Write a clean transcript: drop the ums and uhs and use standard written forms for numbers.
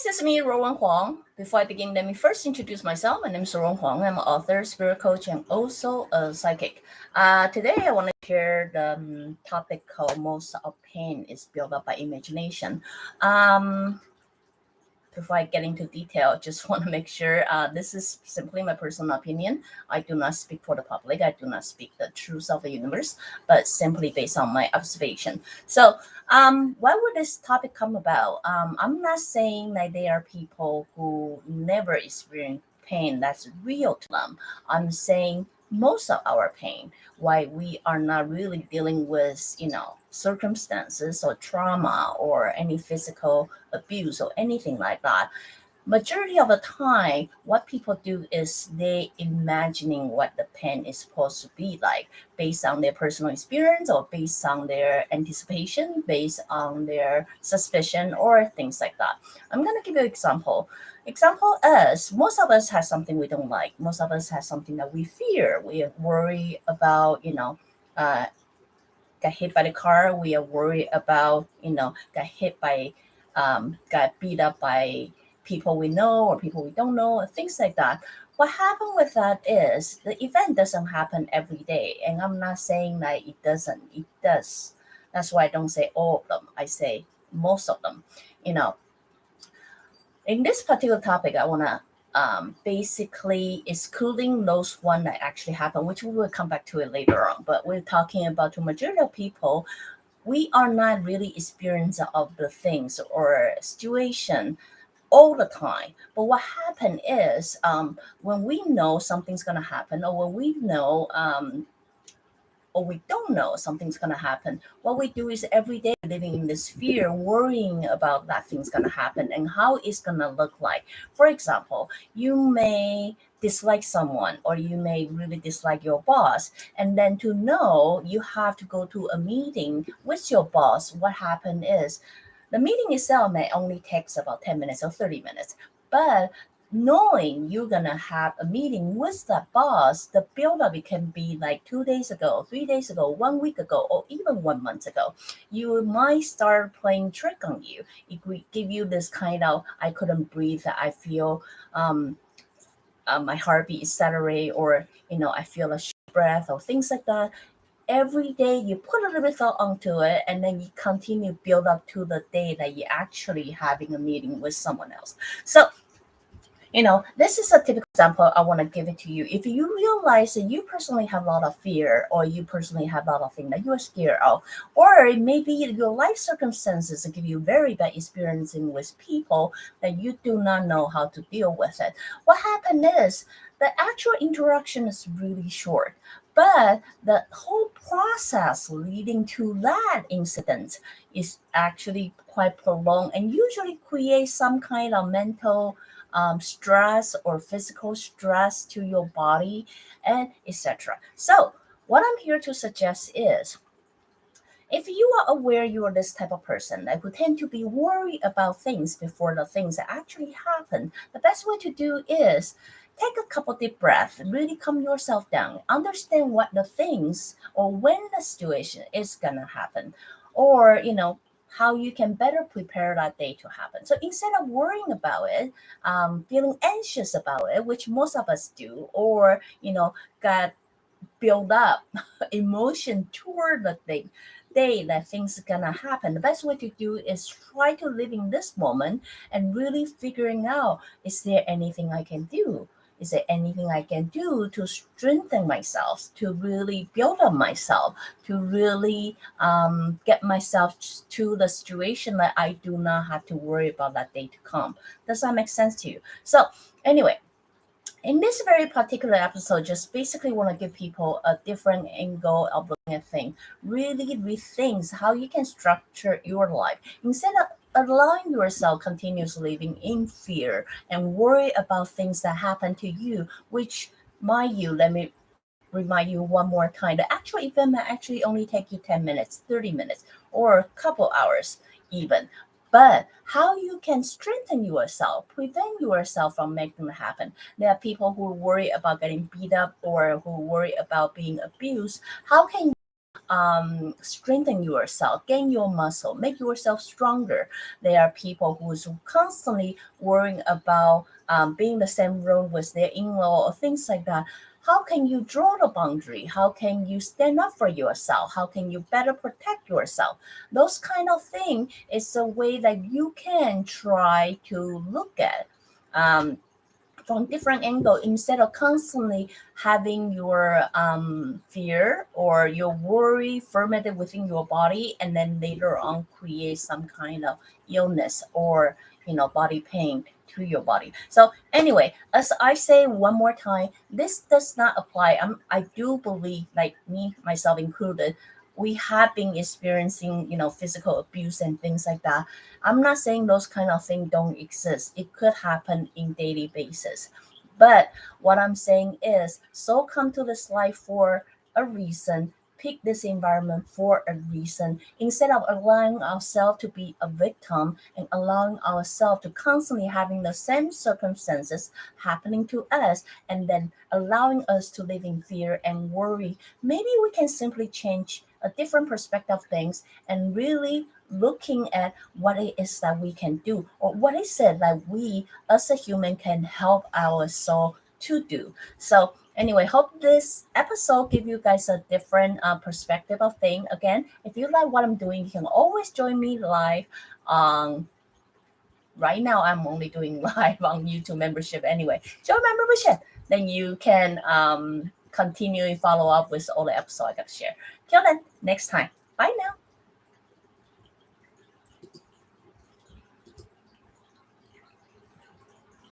this is me, Ruowen Huang. Before I begin, let me first introduce myself. My name is Ruowen Huang. I'm an author, spirit coach, and also a psychic. Today, I want to share the topic called most of pain is built up by imagination. Before I get into detail, just want to make sure this is simply my personal opinion. I do not speak for the public. I do not speak the truth of the universe, but simply based on my observation. So, why would this topic come about? I'm not saying that there are people who never experience pain that's real to them. I'm saying most of our pain, why we are not really dealing with, circumstances or trauma or any physical abuse or anything like that. Majority of the time, what people do is they imagining what the pain is supposed to be like based on their personal experience or based on their anticipation, based on their suspicion or things like that. I'm going to give you an example. Example is most of us have something we don't like. Most of us have something that we fear. We worry about, got hit by the car. We are worried about, got hit by, got beat up by people we know or people we don't know, things like that. What happened with that is the event doesn't happen every day. And I'm not saying that it doesn't, it does. That's why I don't say all of them. I say most of them, In this particular topic, I want to basically excluding those one that actually happen, which we will come back to it later on. But we're talking about the majority of people, we are not really experiencing of the things or situation all the time. But what happened is when we know something's going to happen or when we know or we don't know something's going to happen, what we do is every day living in this fear, worrying about that thing's going to happen and how it's going to look like. For example, you may dislike someone or you may really dislike your boss. And then to know you have to go to a meeting with your boss, what happened is the meeting itself may only takes about 10 minutes or 30 minutes. But knowing you're going to have a meeting with that boss, the build-up, it can be like 2 days ago, 3 days ago, 1 week ago, or even 1 month ago. You might start playing trick on you. It could give you this kind of, I couldn't breathe, I feel my heartbeat accelerate, or, I feel a breath or things like that. Every day you put a little bit thought onto it and then you continue build up to the day that you're actually having a meeting with someone else. So this is a typical example. I want to give it to you. If you realize that you personally have a lot of fear or you personally have a lot of things that you are scared of, or maybe your life circumstances give you very bad experiencing with people that you do not know how to deal with it. What happened is the actual interaction is really short, but the whole process leading to that incident is actually quite prolonged and usually creates some kind of mental stress or physical stress to your body and etc. So what I'm here to suggest is if you are aware you are this type of person that who tend to be worried about things before the things that actually happen, the best way to do is take a couple deep breaths, really calm yourself down, understand what the things or when the situation is gonna happen, or how you can better prepare that day to happen. So instead of worrying about it, feeling anxious about it, which most of us do, or got build up emotion toward the day that things are gonna happen. The best way to do is try to live in this moment and really figuring out, is there anything I can do? Is there anything I can do to strengthen myself, to really build up myself, to really get myself to the situation that I do not have to worry about that day to come? Does that make sense to you? So anyway, in this very particular episode, just basically want to give people a different angle of looking at things, really rethink how you can structure your life instead of allowing yourself continuously living in fear and worry about things that happen to you, which, mind you, let me remind you one more time, the actual event may actually only take you 10 minutes, 30 minutes, or a couple hours even. But how you can strengthen yourself, prevent yourself from making it happen. There are people who worry about getting beat up or who worry about being abused. How can you strengthen yourself, gain your muscle, make yourself stronger. There are people who is constantly worrying about being the same room with their in-law or things like that. How can you draw the boundary? How can you stand up for yourself? How can you better protect yourself? Those kind of thing is a way that you can try to look at from different angle instead of constantly having your fear or your worry fermented within your body and then later on create some kind of illness or body pain to your body. So anyway, as I say one more time, this does not apply. I do believe, like me myself included, we have been experiencing physical abuse and things like that. I'm not saying those kind of things don't exist. It could happen in daily basis. But what I'm saying is, so come to this life for a reason, pick this environment for a reason, instead of allowing ourselves to be a victim and allowing ourselves to constantly having the same circumstances happening to us and then allowing us to live in fear and worry. Maybe we can simply change a different perspective of things and really looking at what it is that we can do or what is it that we as a human can help our soul to do. So anyway, hope this episode give you guys a different perspective of thing. Again, if you like what I'm doing, you can always join me live. Right now, I'm only doing live on YouTube membership anyway. Join my membership. Then you can continue and follow up with all the episodes I got to share. Till then, next time. Bye now.